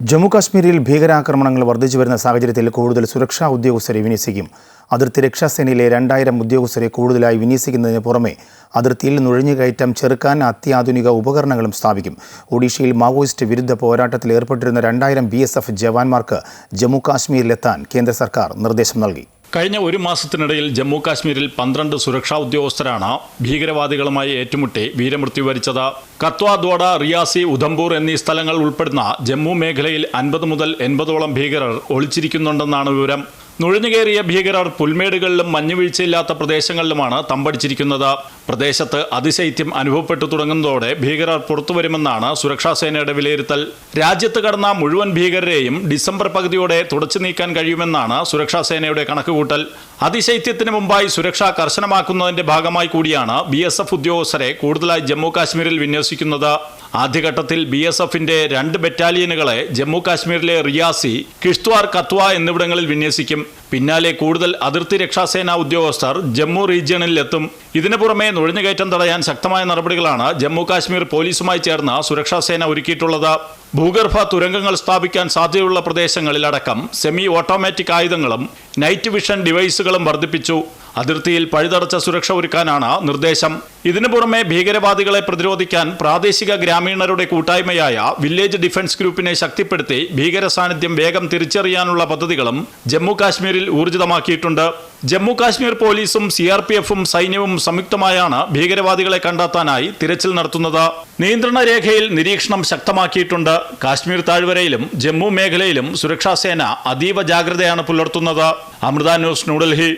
ജമ്മു കാശ്മീരിൽ ഭീകരാക്രമണങ്ങൾ വർദ്ധിച്ചു വരുന്ന സാഹചര്യത്തിൽ കൂടുതൽ സുരക്ഷാ ഉദ്യോഗസ്ഥരെ വിന്യസിക്കും. അതിർത്തി രക്ഷാസേനയിലെ 2000 ഉദ്യോഗസ്ഥരെ കൂടുതലായി വിന്യസിക്കുന്നതിന് പുറമെ അതിർത്തിയിൽ നുഴഞ്ഞുകയറ്റം ചെറുക്കാൻ അത്യാധുനിക ഉപകരണങ്ങളും സ്ഥാപിക്കും. ഒഡീഷയിൽ മാവോയിസ്റ്റ് വിരുദ്ധ പോരാട്ടത്തിൽ ഏർപ്പെട്ടിരുന്ന 2000 BSF ജവാന്മാർക്ക് ജമ്മു കാശ്മീരിലെത്താൻ കേന്ദ്ര സർക്കാർ നിർദ്ദേശം നൽകി. കഴിഞ്ഞ ഒരു മാസത്തിനിടയിൽ ജമ്മു കാശ്മീരിൽ 12 സുരക്ഷാ ഉദ്യോഗസ്ഥരാണ് ഭീകരവാദികളുമായി ഏറ്റുമുട്ടി വീരമൃത്യു വരിച്ചത്. കത്വ, ദ്വാഡ, റിയാസി, ഉധംപൂർ എന്നീ സ്ഥലങ്ങൾ ഉൾപ്പെടുന്ന ജമ്മു മേഖലയിൽ 50 മുതൽ 80ഓളം ഭീകരർ ഒളിച്ചിരിക്കുന്നുണ്ടെന്നാണ് വിവരം. നുഴഞ്ഞുകയറിയ ഭീകരർ പുൽമേടുകളിലും മഞ്ഞുവീഴ്ചയില്ലാത്ത പ്രദേശങ്ങളിലുമാണ് തമ്പടിച്ചിരിക്കുന്നത്. പ്രദേശത്ത് അതിശൈത്യം അനുഭവപ്പെട്ടു തുടങ്ങുന്നതോടെ ഭീകരർ പുറത്തുവരുമെന്നാണ് സുരക്ഷാസേനയുടെ വിലയിരുത്തൽ. രാജ്യത്ത് കടന്ന മുഴുവൻ ഭീകരരെയും ഡിസംബർ പകുതിയോടെ തുടച്ചു നീക്കാൻ കഴിയുമെന്നാണ് സുരക്ഷാസേനയുടെ കണക്കുകൂട്ടൽ. അതിശൈത്യത്തിന് മുമ്പായി സുരക്ഷ കർശനമാക്കുന്നതിന്റെ ഭാഗമായി കൂടിയാണ് BSF ഉദ്യോഗസ്ഥരെ കൂടുതലായി ജമ്മു കാശ്മീരിൽ വിന്യസിക്കുന്നത്. ആദ്യഘട്ടത്തിൽ BSFന്റെ 2 ബറ്റാലിയനുകളെ ജമ്മു കാശ്മീരിലെ റിയാസി, കിഷ്ത്വാർ, കത്വ എന്നിവിടങ്ങളിൽ വിന്യസിക്കും. പിന്നാലെ കൂടുതൽ അതിർത്തി രക്ഷാസേന ഉദ്യോഗസ്ഥർ ജമ്മു റീജിയണിൽ എത്തും. ഇതിനു പുറമെ നുഴഞ്ഞുകയറ്റം തടയാൻ ശക്തമായ നടപടികളാണ് ജമ്മു കാശ്മീർ പോലീസുമായി ചേർന്ന് സുരക്ഷാസേന ഒരുക്കിയിട്ടുള്ളത്. ഭൂഗർഭ തുരങ്കങ്ങൾ സ്ഥാപിക്കാൻ സാധ്യതയുള്ള പ്രദേശങ്ങളിലടക്കം സെമി ഓട്ടോമാറ്റിക് ആയുധങ്ങളും നൈറ്റ് വിഷൻ ഡിവൈസുകളും വർദ്ധിപ്പിച്ചു. അതിർത്തിയിൽ പഴുതടച്ച സുരക്ഷ ഒരുക്കാനാണ് നിർദ്ദേശം. ഇതിനു പുറമെ ഭീകരവാദികളെ പ്രതിരോധിക്കാൻ പ്രാദേശിക ഗ്രാമീണരുടെ കൂട്ടായ്മയായ വില്ലേജ് ഡിഫൻസ് ഗ്രൂപ്പിനെ ശക്തിപ്പെടുത്തി ഭീകര സാന്നിധ്യം വേഗം തിരിച്ചറിയാനുള്ള പദ്ധതികളും ജമ്മു കാശ്മീരിൽ ഊർജിതമാക്കിയിട്ടുണ്ട്. ജമ്മു കാശ്മീർ പോലീസും CRPFും സൈന്യവും സംയുക്തമായാണ് ഭീകരവാദികളെ കണ്ടെത്താനായി തിരച്ചിൽ നടത്തുന്നത്. നിയന്ത്രണ രേഖയിൽ നിരീക്ഷണം ശക്തമാക്കിയിട്ടുണ്ട്. കാശ്മീർ താഴ്വരയിലും ജമ്മു മേഖലയിലും സുരക്ഷാസേന അതീവ ജാഗ്രതയാണ് പുലർത്തുന്നത്. അമൃത ന്യൂസ്, ന്യൂഡൽഹി.